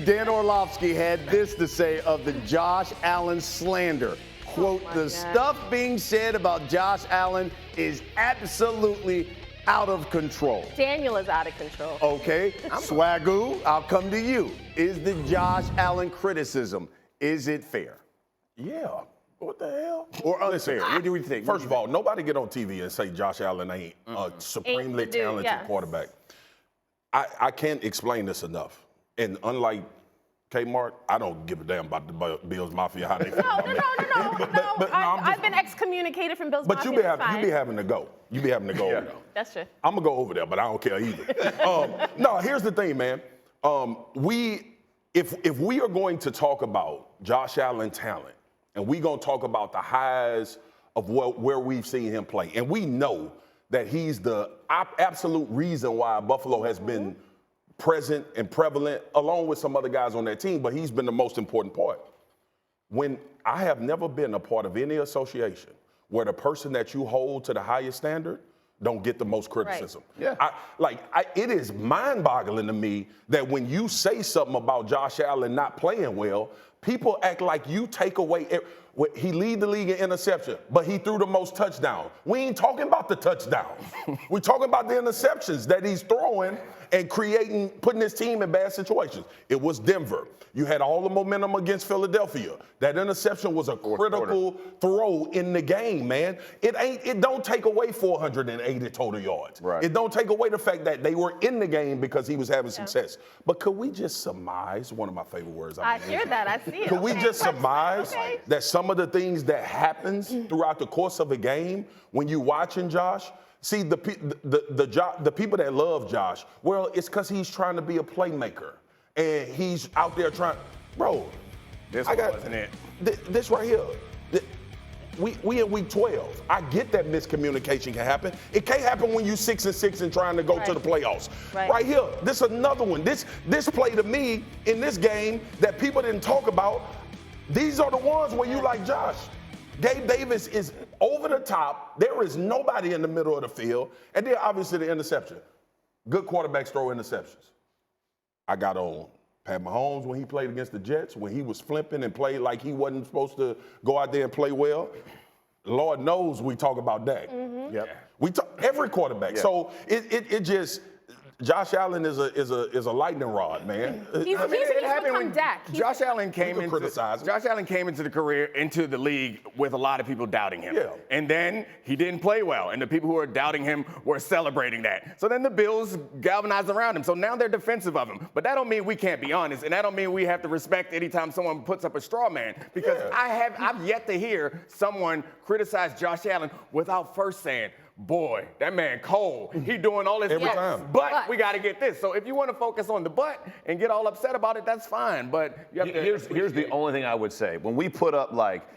Dan Orlovsky had this to say of the Josh Allen slander. Quote, the stuff being said about Josh Allen is absolutely out of control. Daniel is out of control. Okay, Swagoo, I'll come to you. Is the Josh Allen criticism, is it fair? Yeah. What the hell? Or unfair? What do we think? First of all, nobody get on TV and say Josh Allen ain't a supremely talented quarterback. I can't explain this enough. And unlike Kmart, I don't give a damn about the Bills Mafia, how they feel about me. No. I've been excommunicated from Bills Mafia. But you be having to go. You be having to go over there. That's true. I'm going to go over there, but I don't care either. No, here's the thing, man. If we are going to talk about Josh Allen talent, and we're going to talk about the highs of where we've seen him play, and we know that he's the absolute reason why Buffalo has been present and prevalent, along with some other guys on that team, but he's been the most important part. When I have never been a part of any association where the person that you hold to the highest standard don't get the most criticism. Right. Yeah. It is mind-boggling to me that when you say something about Josh Allen not playing well, people act like you take away he lead the league in interception, but he threw the most touchdowns. We ain't talking about the touchdowns. We're talking about the interceptions that he's throwing and putting his team in bad situations. It was Denver. You had all the momentum against Philadelphia. That interception was a critical throw in the game, man. It don't take away 480 total yards. Right. It don't take away the fact that they were in the game because he was having success. But could we just surmise, one of my favorite words. I hear that, I see it. Could we just surmise that some of the things that happens throughout the course of a game when you watching Josh, see the people that love Josh, well, it's because he's trying to be a playmaker. And he's out there trying, bro. This wasn't it. This right here. We in week 12. I get that miscommunication can happen. It can't happen when you 6-6 and trying to go to the playoffs. Right here, this is another one. This play to me in this game that people didn't talk about. These are the ones where you like Josh. Gabe Davis is over the top. There is nobody in the middle of the field. And then obviously the interception. Good quarterbacks throw interceptions. I got on Pat Mahomes when he played against the Jets, when he was flipping and played like he wasn't supposed to go out there and play well. Lord knows we talk about Dak. Yep. We talk every quarterback. Yeah. So it just Josh Allen is a lightning rod, man. He's become Dak. Josh Allen came into the league with a lot of people doubting him. Yeah. And then he didn't play well, and the people who were doubting him were celebrating that. So then the Bills galvanized around him. So now they're defensive of him. But that don't mean we can't be honest, and that don't mean we have to respect anytime someone puts up a straw man. Because I've yet to hear someone criticize Josh Allen without first saying, boy, that man cold. He doing all this every time. But we got to get this. So if you want to focus on the but and get all upset about it, that's fine. But you have here's the only thing I would say. When we put up the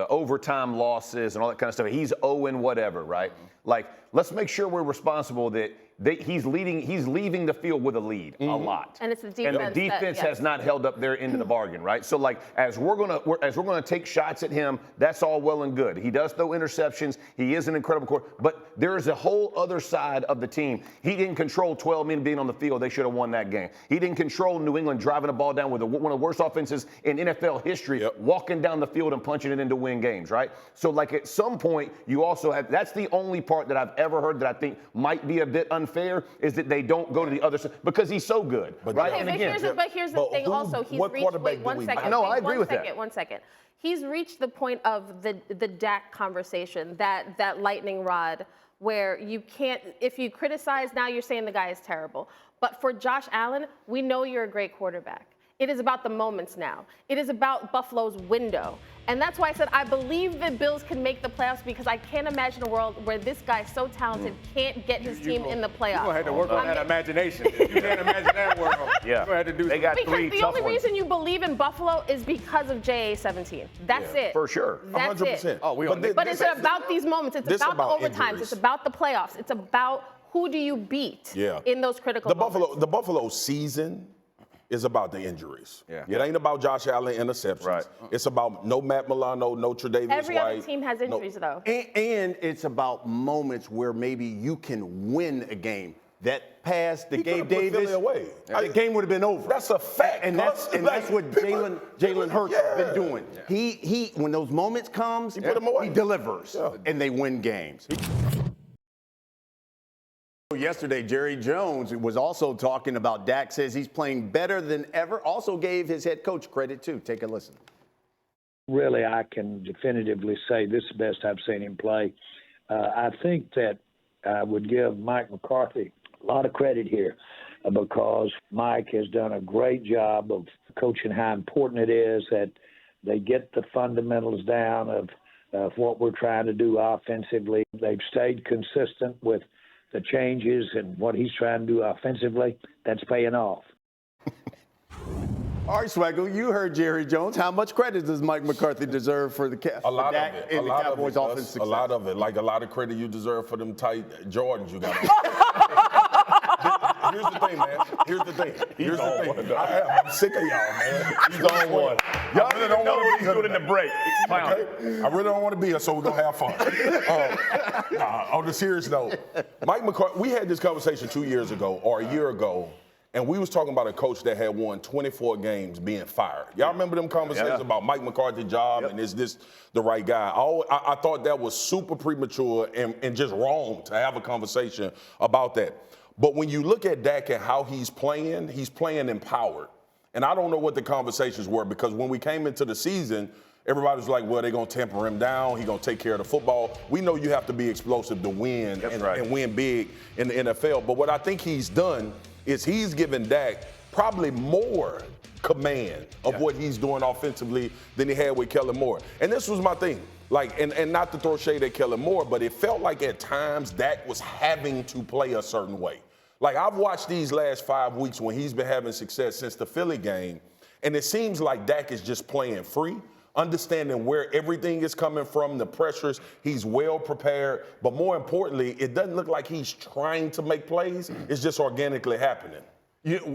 overtime losses and all that kind of stuff, he's 0 whatever, right? Like, let's make sure we're responsible that he's leaving the field with a lead a lot. And it's the defense. And the defense has not held up their end of the bargain, right? So like as we're gonna take shots at him, that's all well and good. He does throw interceptions. He is an incredible quarterback, but there is a whole other side of the team. He didn't control 12 men being on the field. They should have won that game. He didn't control New England driving the ball down with one of the worst offenses in NFL history, walking down the field and punching it in to win games, right? So like at some point you also have, that's the only part that I've ever heard that I think might be a bit unfair is that they don't go to the other side because he's so good, right? Okay, but here's the thing also. He's reached, wait, one second. No, I agree with that. One second. He's reached the point of the Dak conversation, that lightning rod where you can't, if you criticize, now you're saying the guy is terrible. But for Josh Allen, we know you're a great quarterback. It is about the moments now. It is about Buffalo's window. And that's why I said I believe the Bills can make the playoffs because I can't imagine a world where this guy so talented can't get his team in the playoffs. You're going to have to work on that imagination. If you can't imagine that world, you're going to have to do they got because three the only reason you believe in Buffalo is because of JA-17. That's it. For sure. That's 100%. it. Oh, but it's about these moments. It's about the overtimes. Injuries. It's about the playoffs. It's about who do you beat in those critical moments. The Buffalo season is about the injuries. Yeah. It ain't about Josh Allen interceptions. Right. It's about no Matt Milano, no Tre'Davious White. Every other team has injuries, though. And it's about moments where maybe you can win a game. that pass to He Gabe could've put Davis, Philly away. the game would have been over. That's a fact. And that's what Jalen Hurts has been doing. He when those moments comes, He put 'em away. he delivers, Yeah. and they win games. Yesterday, Jerry Jones was also talking about Dak, says he's playing better than ever, also gave his head coach credit too. Take a listen. Really, I can definitively say this is the best I've seen him play. I think that I would give Mike McCarthy a lot of credit here because Mike has done a great job of coaching how important it is that they get the fundamentals down of what we're trying to do offensively. They've stayed consistent with the changes and what he's trying to do offensively. That's paying off. All right, Swaggle, you heard Jerry Jones. How much credit does Mike McCarthy deserve for Dak and the Cowboys' offense success? A lot of it. Like a lot of credit you deserve for them tight Jordans you got on. Here's the thing, man. Here's the thing. I'm sick of y'all, man. He's on one. Y'all really don't want to be here in the break. Okay? I really don't want to be here, so we're going to have fun. On the serious note, Mike McCarthy, we had this conversation 2 years ago or a year ago, and we was talking about a coach that had won 24 games being fired. Y'all remember them conversations about Mike McCarthy's job and is this the right guy? I thought that was super premature and just wrong to have a conversation about that. But when you look at Dak and how he's playing empowered. And I don't know what the conversations were because when we came into the season, everybody was like, well, they're going to temper him down. He's going to take care of the football. We know you have to be explosive to win and win big in the NFL. But what I think he's done is he's given Dak probably more command of what he's doing offensively than he had with Kellen Moore. And this was my thing. Like, and not to throw shade at Kellen Moore, but it felt like at times Dak was having to play a certain way. Like, I've watched these last 5 weeks when he's been having success since the Philly game, and it seems like Dak is just playing free, understanding where everything is coming from, the pressures. He's well prepared, but more importantly, it doesn't look like he's trying to make plays. It's just organically happening.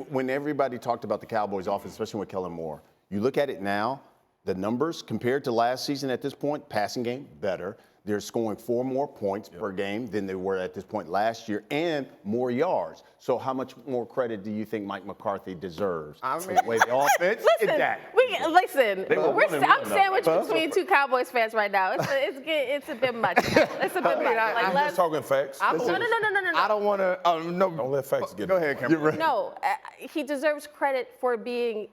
When everybody talked about the Cowboys offense, especially with Kellen Moore, you look at it now, the numbers compared to last season at this point, passing game, better. They're scoring 4 more points per game than they were at this point last year and more yards. So how much more credit do you think Mike McCarthy deserves for the way the offense is Dak? I'm sandwiched between two Cowboys fans right now. It's a bit much. It's a bit much. I'm just talking facts. No. I don't want to. Don't let facts get. Go ahead, Cameron. No, he deserves credit for being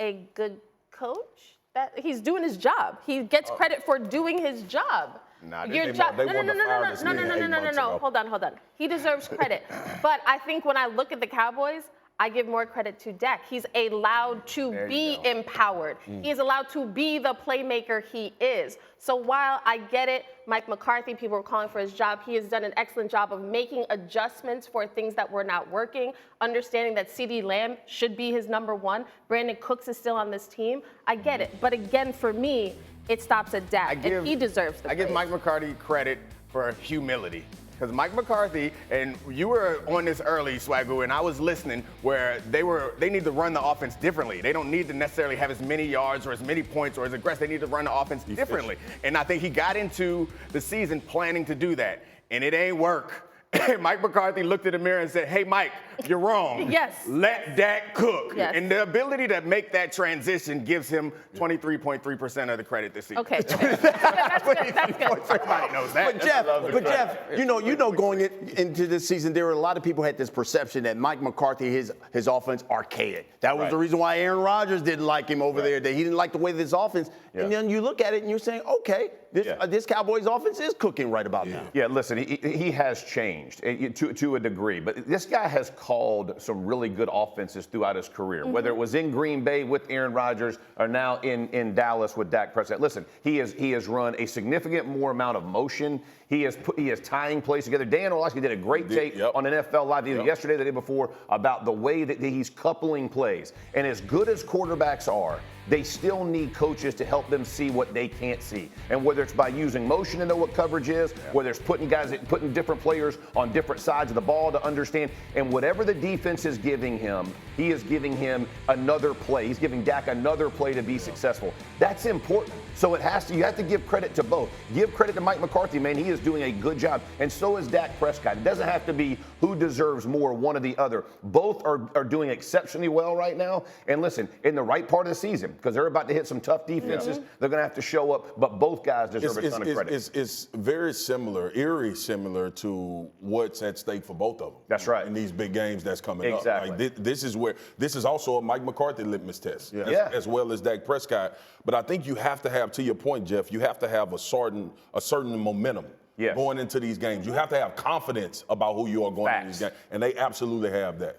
a good coach. That he's doing his job. He gets credit for doing his job. Your job. No. Hold on. He deserves credit. But I think when I look at the Cowboys, I give more credit to Dak. He's allowed to be empowered. He is allowed to be the playmaker he is. So while I get it, Mike McCarthy, people were calling for his job, he has done an excellent job of making adjustments for things that were not working, understanding that CeeDee Lamb should be his number one. Brandon Cooks is still on this team. I get it. But again, for me, it stops at Dak, and he deserves the praise. I give Mike McCarthy credit for humility. Because Mike McCarthy, and you were on this early, Swagoo, and I was listening, where they need to run the offense differently. They don't need to necessarily have as many yards or as many points or as aggressive. They need to run the offense differently. And I think he got into the season planning to do that, and it ain't work. Mike McCarthy looked at the mirror and said, hey, Mike, you're wrong. Yes. Let Dak cook. Yes. And the ability to make that transition gives him 23.3% of the credit this season. Okay. That's good. Everybody knows that. But Jeff, you know, going into this season, there were a lot of people who had this perception that Mike McCarthy, his offense, archaic. That was the reason why Aaron Rodgers didn't like him over there. That he didn't like the way this offense. And then you look at it and you're saying, okay, this Cowboys offense is cooking right about now. Yeah, listen, he has changed to a degree, but this guy has called some really good offenses throughout his career, whether it was in Green Bay with Aaron Rodgers or now in Dallas with Dak Prescott. Listen, he has run a significant more amount of motion. He is tying plays together. Dan Orlovsky did a great take on NFL Live either yesterday or the day before about the way that he's coupling plays. And as good as quarterbacks are, they still need coaches to help them see what they can't see. And whether it's by using motion to know what coverage is, whether it's putting different players on different sides of the ball to understand, and whatever whatever the defense is giving him, he is giving him another play. He's giving Dak another play to be successful. That's important. So you have to give credit to both. Give credit to Mike McCarthy, man. He is doing a good job. And so is Dak Prescott. It doesn't have to be who deserves more, one or the other. Both are doing exceptionally well right now. And listen, in the right part of the season, because they're about to hit some tough defenses, they're going to have to show up. But both guys deserve a ton of credit. It's very similar, eerie similar to what's at stake for both of them. That's right. In these big games that's coming up. Exactly. Like, this is also a Mike McCarthy litmus test, as well as Dak Prescott. But I think you have to have, to your point, Jeff, you have to have a certain momentum going into these games. You have to have confidence about who you are going into these games, and they absolutely have that.